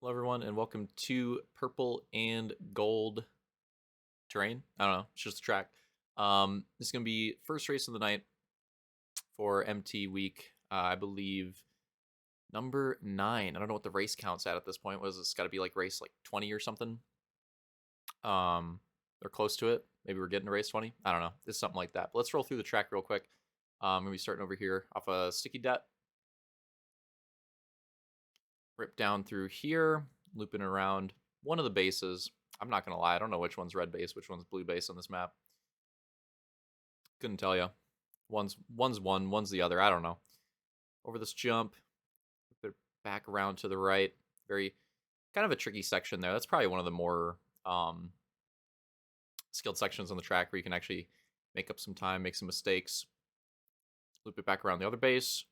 Hello, everyone, and welcome to Purple and Gold Terrain. I don't know, it's just a track. This is going to be first race of the night for MT Week, I believe, number 9. I don't know what the race count's at this point. Was it's got to be like race 20 or something? Or close to it. Maybe we're getting to race 20. I don't know. It's something like that. But let's roll through the track real quick. I'm going to be starting over here off a sticky det. Rip down through here, looping around one of the bases. I'm not gonna lie, I don't know which one's red base, which one's blue base on this map. Couldn't tell you. One's one, one's the other. I don't know. Over this jump, back around to the right. Very kind of a tricky section there. That's probably one of the more skilled sections on the track where you can actually make up some time, make some mistakes. Loop it back around the other base.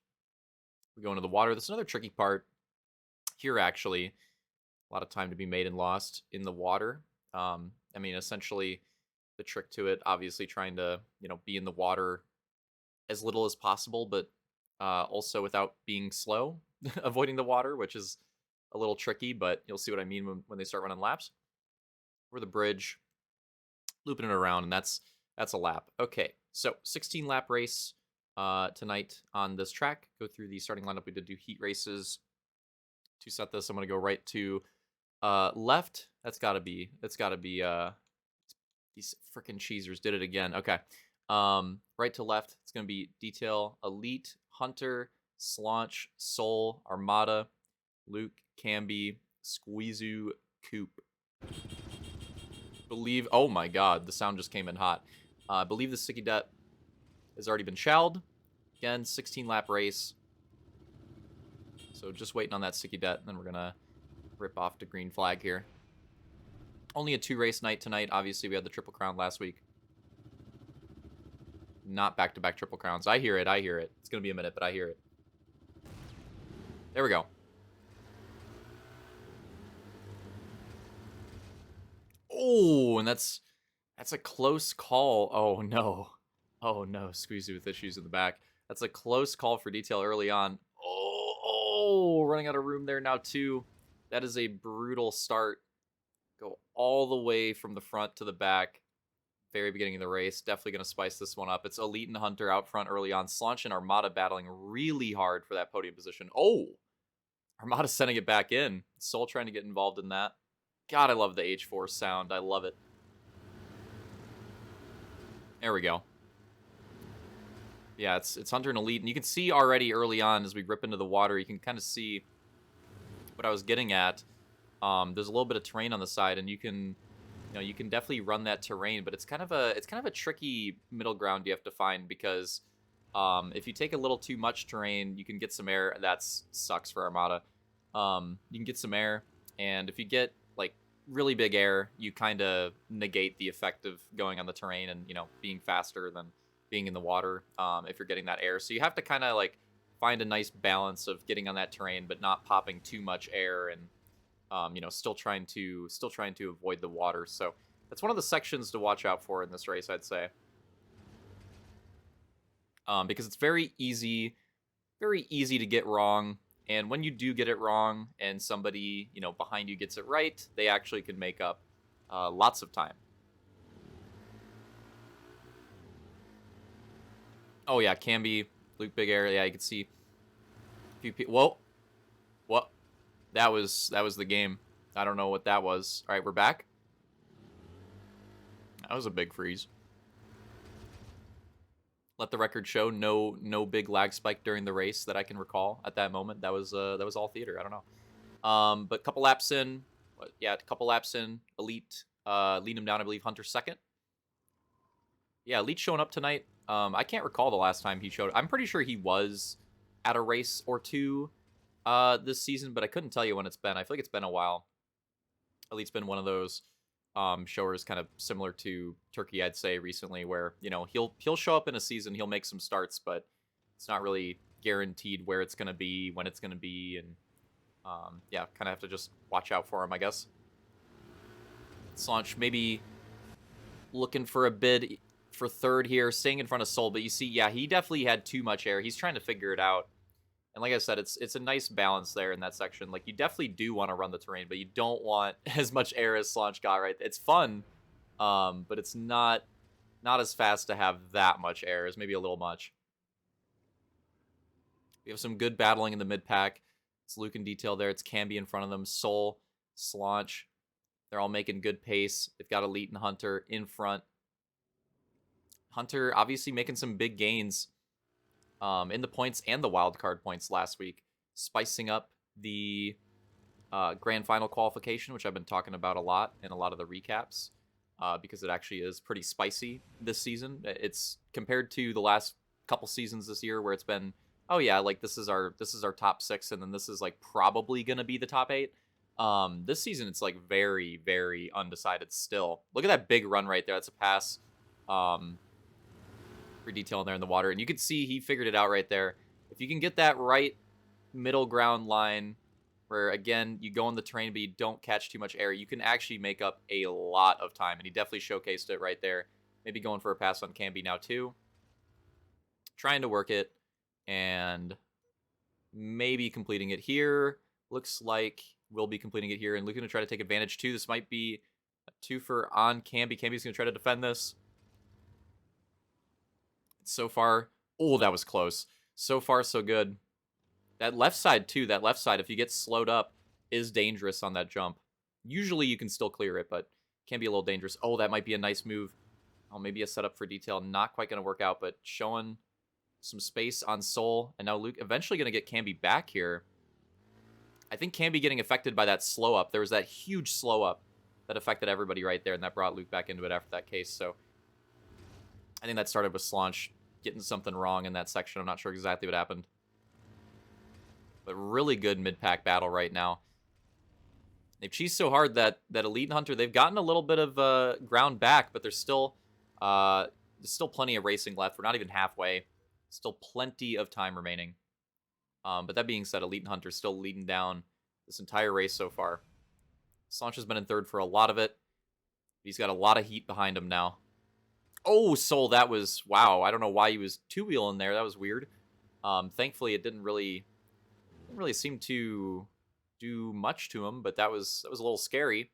We go into the water. That's another tricky part. Here, actually, a lot of time to be made and lost in the water. I mean, essentially, the trick to it, obviously, trying to be in the water as little as possible, but also without being slow, avoiding the water, which is a little tricky. But you'll see what I mean when they start running laps. Over the bridge, looping it around, and that's a lap. Okay, so 16 lap race tonight on this track. Go through the starting lineup. We did do heat races. To set this, I'm going to go right to left. That's got to be these freaking cheesers did it again. Okay. Right to left, it's going to be Detail, Elite, Hunter, Slaunch, Soul, Armada, Luke, Camby, Squeezu, Coop. Oh my god, the sound just came in hot. I believe the sticky det has already been shelled. Again, 16 lap race. So just waiting on that sticky det, and then we're going to rip off to green flag here. Only a 2-race night tonight. Obviously, we had the Triple Crown last week. Not back-to-back Triple Crowns. I hear it. It's going to be a minute, but I hear it. There we go. Oh, and that's a close call. Oh, no. Oh, no. Squeezy with issues in the back. That's a close call for Detail early on. Oh, running out of room there now, too. That is a brutal start. Go all the way from the front to the back. Very beginning of the race. Definitely going to spice this one up. It's Elite and Hunter out front early on. Slaunch and Armada battling really hard for that podium position. Oh, Armada sending it back in. Soul trying to get involved in that. God, I love the H4 sound. I love it. There we go. Yeah, it's Hunter and Elite, and you can see already early on as we rip into the water, you can kind of see what I was getting at. There's a little bit of terrain on the side, and you can definitely run that terrain, but it's kind of a tricky middle ground you have to find because if you take a little too much terrain, you can get some air. That sucks for Armada. You can get some air, and if you get really big air, you kind of negate the effect of going on the terrain and being faster than being in the water if you're getting that air. So you have to kind of find a nice balance of getting on that terrain but not popping too much air and still trying to avoid the water. So that's one of the sections to watch out for in this race, I'd say, because it's very easy to get wrong. And when you do get it wrong and somebody behind you gets it right, they actually can make up lots of time. Oh yeah, Camby, Luke Big Air. Yeah, you can see a few people. Whoa, what? That was the game. I don't know what that was. All right, we're back. That was a big freeze. Let the record show no big lag spike during the race that I can recall at that moment. That was all theater. I don't know. But a couple laps in, Elite lead him down. I believe Hunter second. Yeah, Elite showing up tonight. I can't recall the last time he showed. I'm pretty sure he was at a race or two this season, but I couldn't tell you when it's been. I feel like it's been a while. Elite's been one of those showers kind of similar to Turkey, I'd say, recently, where he'll show up in a season, he'll make some starts, but it's not really guaranteed where it's going to be, when it's going to be, and yeah, kind of have to just watch out for him, I guess. Slaunch maybe looking for a bid for third here, staying in front of Soul, but you see, yeah, he definitely had too much air. He's trying to figure it out. And like I said, it's a nice balance there in that section. Like, you definitely do want to run the terrain, but you don't want as much air as Slaunch got right. It's fun, but it's not as fast to have that much air. It's maybe a little much. We have some good battling in the mid pack. It's Luke in detail there. It's Camby in front of them. Soul, Slaunch. They're all making good pace. They've got Elite and Hunter in front. Hunter obviously making some big gains in the points and the wild card points last week, spicing up the grand final qualification, which I've been talking about a lot in a lot of the recaps, because it actually is pretty spicy this season. It's compared to the last couple seasons this year where it's been, oh yeah, like this is our top 6, and then this is like probably gonna be the top 8. This season it's like very, very undecided still. Look at that big run right there. That's a pass. For detail in there in the water, and you can see he figured it out right there. If you can get that right middle ground line where, again, you go on the terrain but you don't catch too much air, you can actually make up a lot of time, and he definitely showcased it right there. Maybe going for a pass on Camby now too, trying to work it, and maybe completing it here. Looks like we'll be completing it here, and looking to try to take advantage too. This might be a twofer on Camby. Camby's gonna try to defend this. So far, oh, that was close. So far, so good. That left side, too, if you get slowed up, is dangerous on that jump. Usually you can still clear it, but can be a little dangerous. Oh, that might be a nice move. Oh, maybe a setup for detail. Not quite going to work out, but showing some space on Soul. And now Luke eventually going to get Camby back here. I think Camby getting affected by that slow up. There was that huge slow up that affected everybody right there, and that brought Luke back into it after that case, so I think that started with Slaunch getting something wrong in that section. I'm not sure exactly what happened. But really good mid-pack battle right now. They've cheesed so hard that Elite and Hunter, they've gotten a little bit of ground back, but there's still plenty of racing left. We're not even halfway. Still plenty of time remaining. But that being said, Elite and Hunter still leading down this entire race so far. Slaunch has been in third for a lot of it. He's got a lot of heat behind him now. Oh, Soul, that was, wow. I don't know why he was two-wheeling there. That was weird. Thankfully, it didn't really seem to do much to him, but that was a little scary.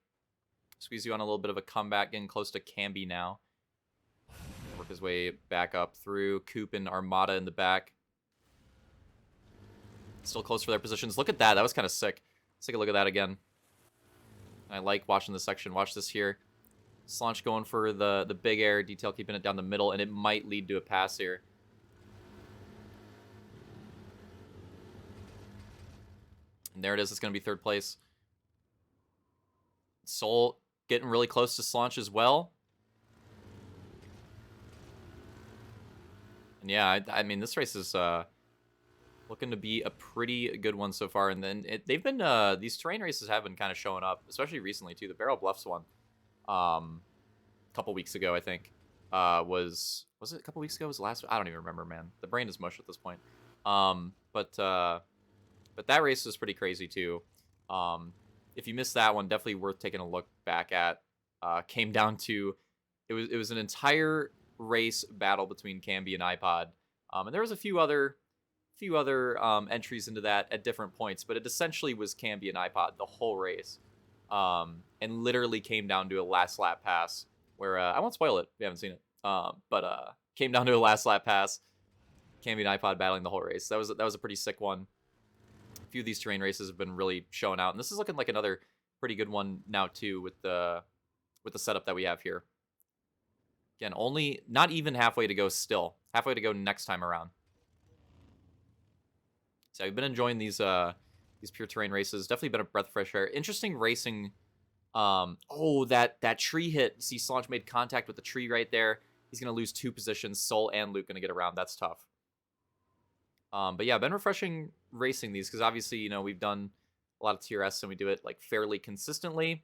Squeeze you on a little bit of a comeback, getting close to Camby now. Work his way back up through. Coop and Armada in the back. Still close for their positions. Look at that. That was kind of sick. Let's take a look at that again. I like watching this section. Watch this here. Slaunch going for the big air, detail keeping it down the middle, and it might lead to a pass here. And there it is. It's going to be third place. Soul getting really close to Slaunch as well. And yeah, I mean, this race is looking to be a pretty good one so far. And then they've been these terrain races have been kind of showing up, especially recently too. The Barrel Bluffs one. A couple weeks ago, I think, was it a couple weeks ago? Was it last? I don't even remember, man. The brain is mush at this point. But that race was pretty crazy too. If you missed that one, definitely worth taking a look back at. Came down to it was an entire race battle between Camby and iPod, and there was a few other entries into that at different points, but it essentially was Camby and iPod the whole race. And literally came down to a last lap pass where I won't spoil it if you haven't seen it, but came down to a last lap pass. Camby and iPod battling the whole race. That was a pretty sick one. A few of these terrain races have been really showing out, and this is looking like another pretty good one now too with the setup that we have here. Again, only not even halfway to go. Still halfway to go next time around. So I've been enjoying these pure terrain races. Definitely been a breath of fresh air. Interesting racing. Oh, that tree hit. See, Slaunch made contact with the tree right there. He's going to lose 2 positions. Soul and Luke going to get around. That's tough. But yeah, been refreshing racing these because obviously, you know, we've done a lot of TRS and we do it like fairly consistently.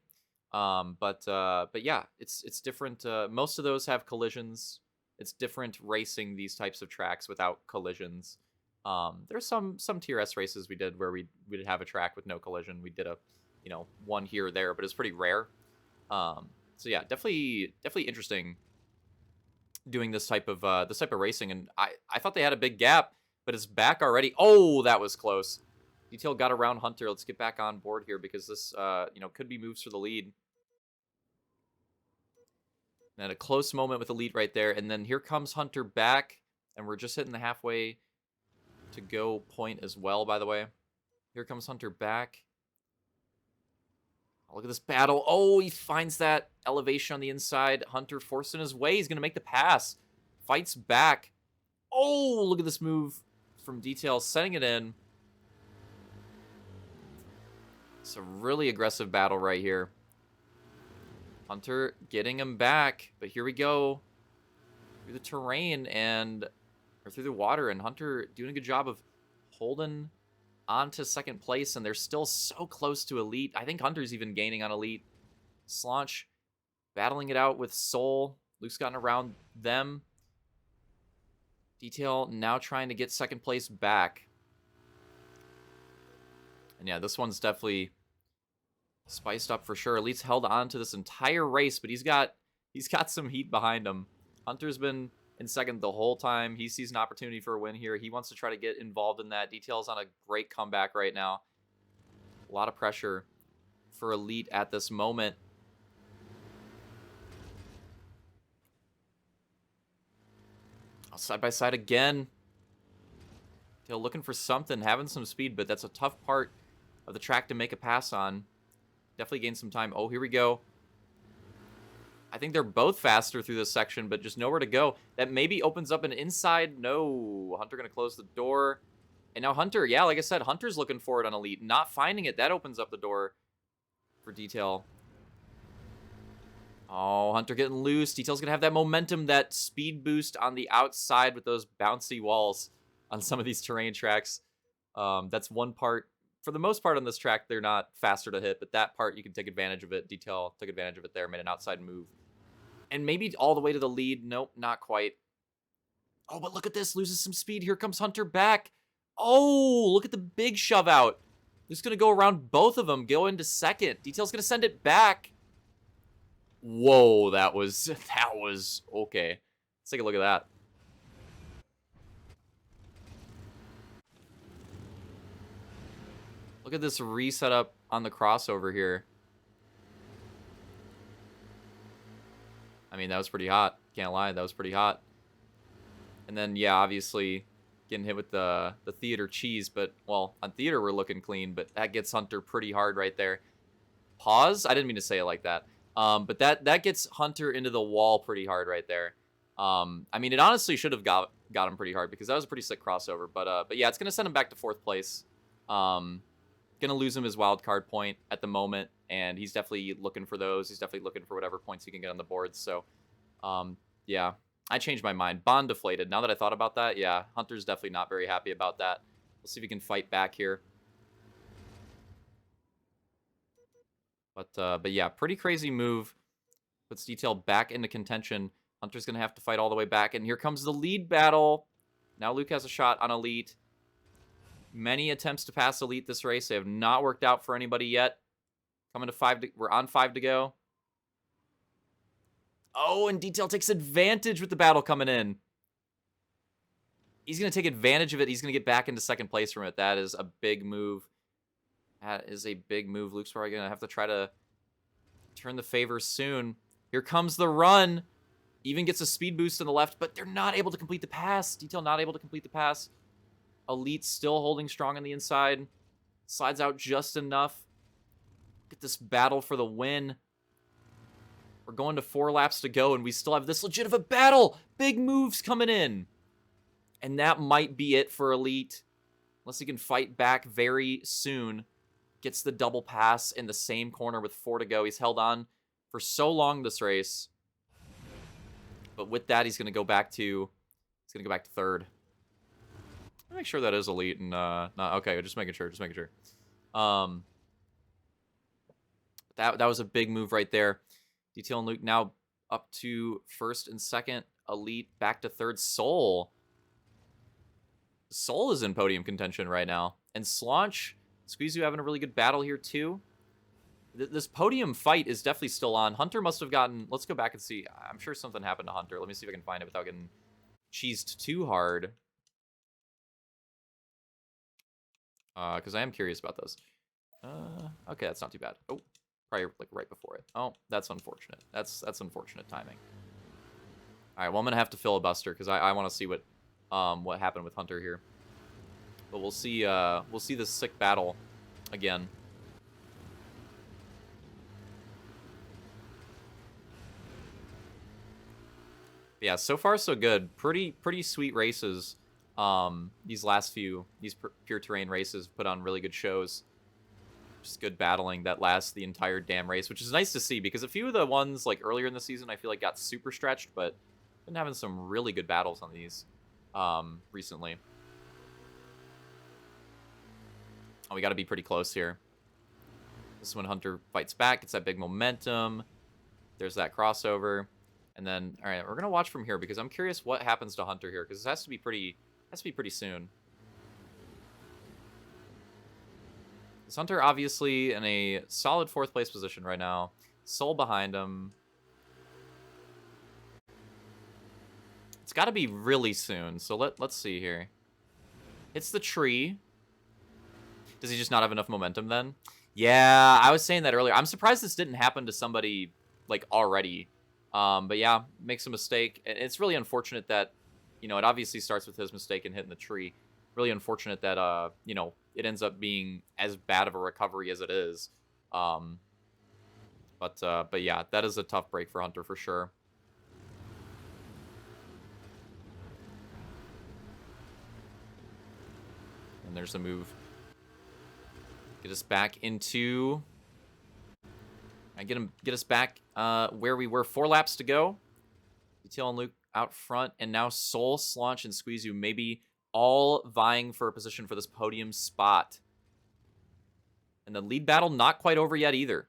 But yeah, it's different. Most of those have collisions. It's different racing these types of tracks without collisions. There's some TRS races we did where we did have a track with no collision. We did a, you know, one here or there, but it's pretty rare. So yeah, definitely interesting doing this type of racing. And I thought they had a big gap. but it's back already. Oh, that was close. Detail got around Hunter. Let's get back on board here because this, could be moves for the lead. And a close moment with the lead right there. And then here comes Hunter back. And we're just hitting the halfway to go point as well, by the way. Here comes Hunter back. Oh, look at this battle. Oh, he finds that elevation on the inside. Hunter forcing his way. He's going to make the pass. Fights back. Oh, look at this move from Detail, setting it in. It's a really aggressive battle right here. Hunter getting him back, but here we go through the terrain or through the water, and Hunter doing a good job of holding on to second place, and they're still so close to Elite. I think Hunter's even gaining on Elite. Slaunch battling it out with Soul. Luke's gotten around them. Detail now trying to get second place back. And yeah, this one's definitely spiced up for sure. Elite's held on to this entire race, but he's got some heat behind him. Hunter's been in second the whole time. He sees an opportunity for a win here. He wants to try to get involved in that. Detail's on a great comeback right now. A lot of pressure for Elite at this moment. Side by side again. Detail looking for something, having some speed, but that's a tough part of the track to make a pass on. Definitely gain some time. Oh, here we go. I think they're both faster through this section, but just nowhere to go. That maybe opens up an inside. No. Hunter going to close the door. And now Hunter, yeah, like I said, Hunter's looking for it on Elite. Not finding it, that opens up the door for Detail. Oh, Hunter getting loose. Detail's going to have that momentum, that speed boost on the outside with those bouncy walls on some of these terrain tracks. That's one part. For the most part on this track, they're not faster to hit, but that part you can take advantage of it. Detail took advantage of it there, made an outside move. And maybe all the way to the lead. Nope, not quite. Oh, but look at this. Loses some speed. Here comes Hunter back. Oh, look at the big shove out. Just going to go around both of them, go into second. Detail's going to send it back. Whoa, that was okay. Let's take a look at that. Look at this reset up on the crossover here. I mean, that was pretty hot. Can't lie, that was pretty hot. And then, yeah, obviously getting hit with the theater cheese, but, well, on theater we're looking clean, but that gets Hunter pretty hard right there. Pause? I didn't mean to say it like that. But that gets Hunter into the wall pretty hard right there. I mean, it honestly should have got him pretty hard because that was a pretty sick crossover. But yeah, it's going to send him back to 4th place. Going to lose him his wild card point at the moment, and he's definitely looking for those. He's definitely looking for whatever points he can get on the board. So, yeah, I changed my mind. Bond deflated. Now that I thought about that, yeah, Hunter's definitely not very happy about that. We'll see if he can fight back here. But yeah, pretty crazy move. Puts Detail back into contention. Hunter's going to have to fight all the way back. And here comes the lead battle. Now Luke has a shot on Elite. Many attempts to pass Elite this race. They have not worked out for anybody yet. Coming to 5. We're on 5 to go. Oh, and Detail takes advantage with the battle coming in. He's going to take advantage of it. He's going to get back into 2nd place from it. That is a big move. That is a big move. Luke's probably going to have to try to turn the favor soon. Here comes the run. Even gets a speed boost on the left, but they're not able to complete the pass. Detail not able to complete the pass. Elite still holding strong on the inside. Slides out just enough. Get this battle for the win. We're going to 4 laps to go, and we still have this legit of a battle. Big moves coming in. And that might be it for Elite. Unless he can fight back very soon. Gets the double pass in the same corner with 4 to go. He's held on for so long this race. But with that, he's going to go back to 3rd. Make sure that is Elite and okay, just making sure. That was a big move right there. Detail and Luke now up to 1st and 2nd. Elite back to 3rd. Soul is in podium contention right now. And Slaunch, Squeezoo having a really good battle here too. This podium fight is definitely still on. Hunter must have gotten... Let's go back and see. I'm sure something happened to Hunter. Let me see if I can find it without getting cheesed too hard. Because I am curious about those. Okay, that's not too bad. Oh, probably like right before it. Oh, that's unfortunate. That's unfortunate timing. All right, well, I'm gonna have to filibuster because I want to see what happened with Hunter here. But we'll see this sick battle again. Yeah, so far so good. Pretty sweet races. These last few pure terrain races put on really good shows. Just good battling that lasts the entire damn race, which is nice to see because a few of the ones like earlier in the season I feel like got super stretched, but been having some really good battles on these recently. Oh, we got to be pretty close here. This is when Hunter fights back, gets that big momentum. There's that crossover. And then, all right, we're going to watch from here because I'm curious what happens to Hunter here because this has to be pretty soon. This Hunter obviously in a solid 4th place position right now. Soul behind him. It's got to be really soon. So let's see here. Hits the tree. Does he just not have enough momentum then? Yeah, I was saying that earlier. I'm surprised this didn't happen to somebody like already. But yeah, makes a mistake. It's really unfortunate that, it obviously starts with his mistake and hitting the tree. Really unfortunate that, it ends up being as bad of a recovery as it is. But yeah, that is a tough break for Hunter for sure. And there's a move. Get us back into... Get us back where we were. 4 laps to go. Detail and Luke out front. And now Soul, Slaunch, and Squeezu maybe all vying for a position for this podium spot. And the lead battle not quite over yet either.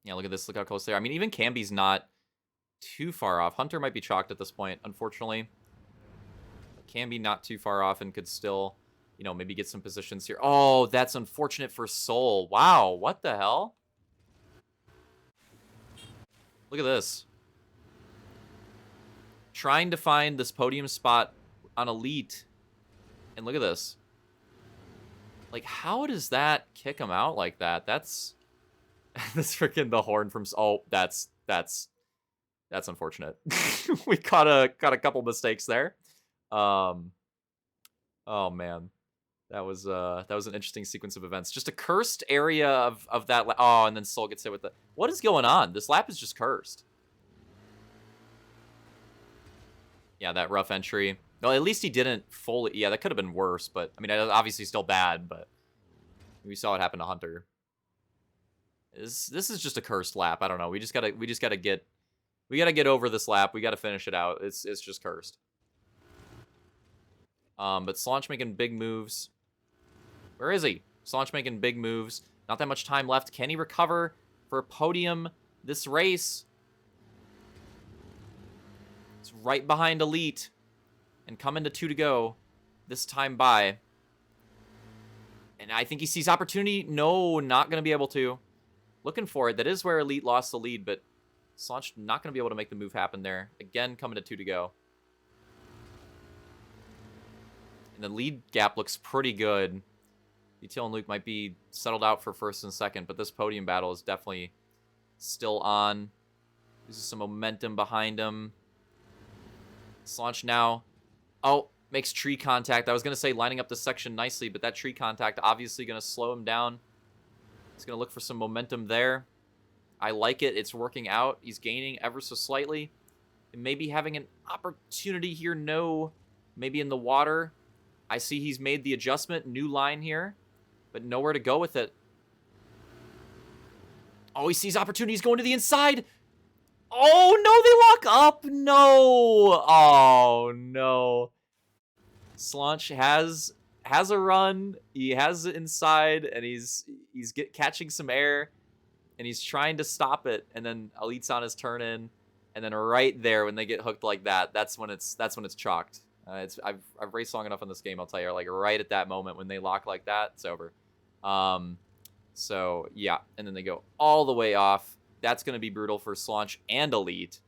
Yeah, look at this. Look how close they are. I mean, even Camby's not too far off. Hunter might be chalked at this point, unfortunately. Camby not too far off and could still, maybe get some positions here. Oh, that's unfortunate for Soul. Wow, what the hell? Look at this. Trying to find this podium spot on Elite. And look at this. Like, how does that kick him out like that? That's... this freaking the horn from... Oh, that's unfortunate. We caught a couple mistakes there. Oh man, that was an interesting sequence of events. Just a cursed area of that. Oh, and then Soul gets hit with the... What is going on? This lap is just cursed. Yeah, that rough entry. Well, at least he didn't fully... Yeah, that could have been worse, but... I mean, obviously still bad, but... We saw what happened to Hunter. This is just a cursed lap. I don't know. We just gotta get... We gotta get over this lap. We gotta finish it out. It's just cursed. But Slaunch making big moves. Where is he? Slaunch making big moves. Not that much time left. Can he recover for a podium this race? It's right behind Elite. And coming to 2 to go. This time by. And I think he sees opportunity. No, not going to be able to. Looking for it. That is where Elite lost the lead, but Slaunch not going to be able to make the move happen there. Again, coming to 2 to go. And the lead gap looks pretty good. Detail and Luke might be settled out for 1st and 2nd, but this podium battle is definitely still on. This is some momentum behind him. Slaunch now. Oh, makes tree contact. I was going to say lining up the section nicely, but that tree contact obviously going to slow him down. He's going to look for some momentum there. I like it. It's working out. He's gaining ever so slightly. And maybe having an opportunity here. No. Maybe in the water. I see he's made the adjustment. New line here. But nowhere to go with it. Oh, he sees opportunities going to the inside. Oh, no, they lock up. No. Oh, no. Slaunch has a run. He has it inside, and he's catching some air, and he's trying to stop it. And then Elite's on his turn in, and then right there when they get hooked like that, that's when it's chalked. I've raced long enough in this game. I'll tell you, like right at that moment when they lock like that, it's over. So yeah, and then they go all the way off. That's going to be brutal for Slaunch and Elite.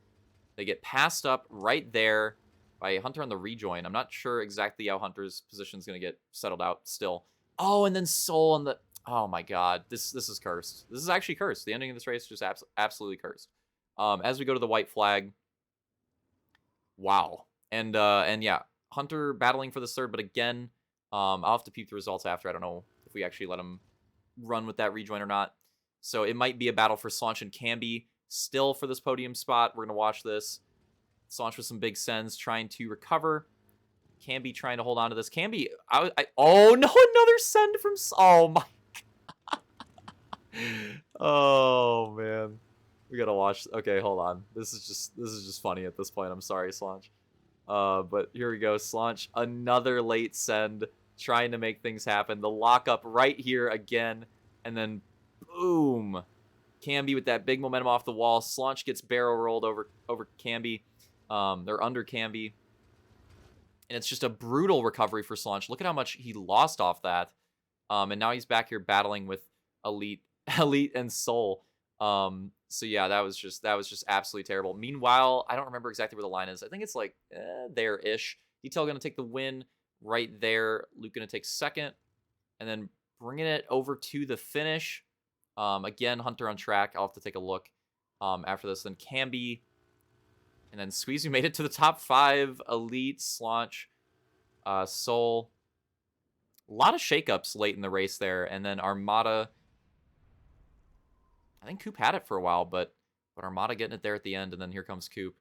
They get passed up right there by Hunter on the rejoin. I'm not sure exactly how Hunter's position is going to get settled out still. Oh, and then Soul on the... Oh my god, this is cursed. This is actually cursed. The ending of this race is just absolutely cursed. As we go to the white flag, wow. And yeah, Hunter battling for the third, but again, I'll have to peep the results after. I don't know if we actually let him run with that rejoin or not. So it might be a battle for Slaunch and Camby still for this podium spot. We're going to watch this. Slaunch with some big sends, trying to recover. Camby trying to hold on to this. Camby, oh no, another send from... Oh my... Oh man, we gotta watch. Okay, hold on. This is just funny at this point. I'm sorry, Slaunch. But here we go. Slaunch, another late send, trying to make things happen. The lockup right here again, and then boom, Camby with that big momentum off the wall. Slaunch gets barrel rolled over Camby. They're under Camby, and it's just a brutal recovery for Slaunch. Look at how much he lost off that. And now he's back here battling with Elite and Soul. So yeah, that was just absolutely terrible. Meanwhile, I don't remember exactly where the line is. I think it's like there-ish. Detail gonna take the win right there. Luke gonna take second, and then bringing it over to the finish. Again, Hunter on track. I'll have to take a look after this. Then Camby, and then Squeeze, who made it to the top 5. Elite, Slaunch, Soul. A lot of shakeups late in the race there, and then Armada. I think Coop had it for a while, but Armada getting it there at the end, and then here comes Coop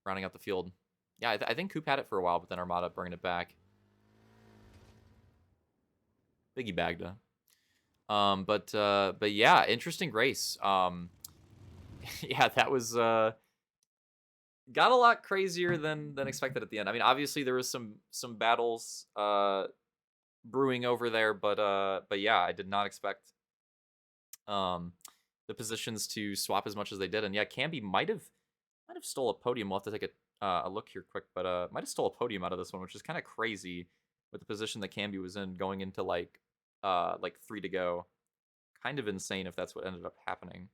rounding out the field. Yeah, I think Coop had it for a while, but then Armada bringing it back. Biggie bagged it. But yeah, interesting race. Yeah, that was got a lot crazier than expected at the end. I mean, obviously there was some battles brewing over there, but yeah, I did not expect the positions to swap as much as they did. And yeah, Camby might have stole a podium. We'll have to take a look here quick, but might have stole a podium out of this one, which is kind of crazy with the position that Camby was in going into like 3 to go. Kind of insane if that's what ended up happening.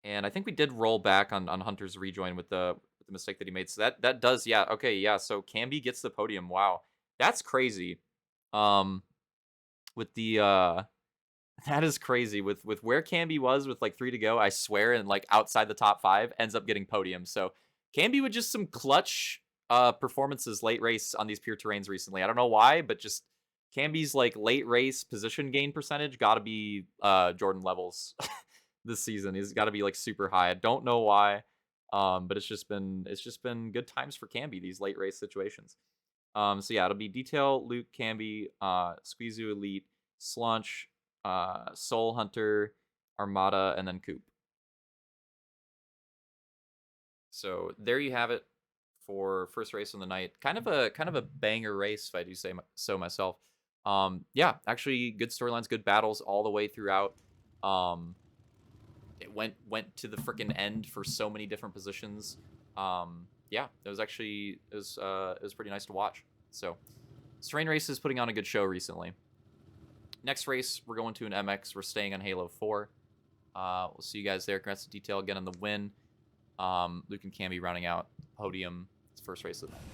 And I think we did roll back on Hunter's rejoin with the mistake that he made. So that does, yeah, okay, yeah. So Camby gets the podium. Wow, that's crazy. With the that is crazy with where Camby was with like 3 to go. I swear, and like outside the top 5, ends up getting podium. So Camby with just some clutch performances late race on these pure terrains recently. I don't know why, but just Camby's like late race position gain percentage got to be Jordan levels this season. He's got to be like super high. I don't know why, but it's just been good times for Camby, these late race situations. So yeah, it'll be Detail, Luke, Camby, Squeezu, Elite, Slaunch, Soul, Hunter, Armada, and then Coop. So there you have it for first race of the night. Kind of a banger race, if I do say so myself. Yeah, actually good storylines, good battles all the way throughout. It went to the freaking end for so many different positions. Yeah, it was pretty nice to watch. So, Strain Race is putting on a good show recently. Next race, we're going to an MX. We're staying on Halo 4. We'll see you guys there. Congrats to Detail again on the win. Luke and Camby rounding out podium. It's first race of the night.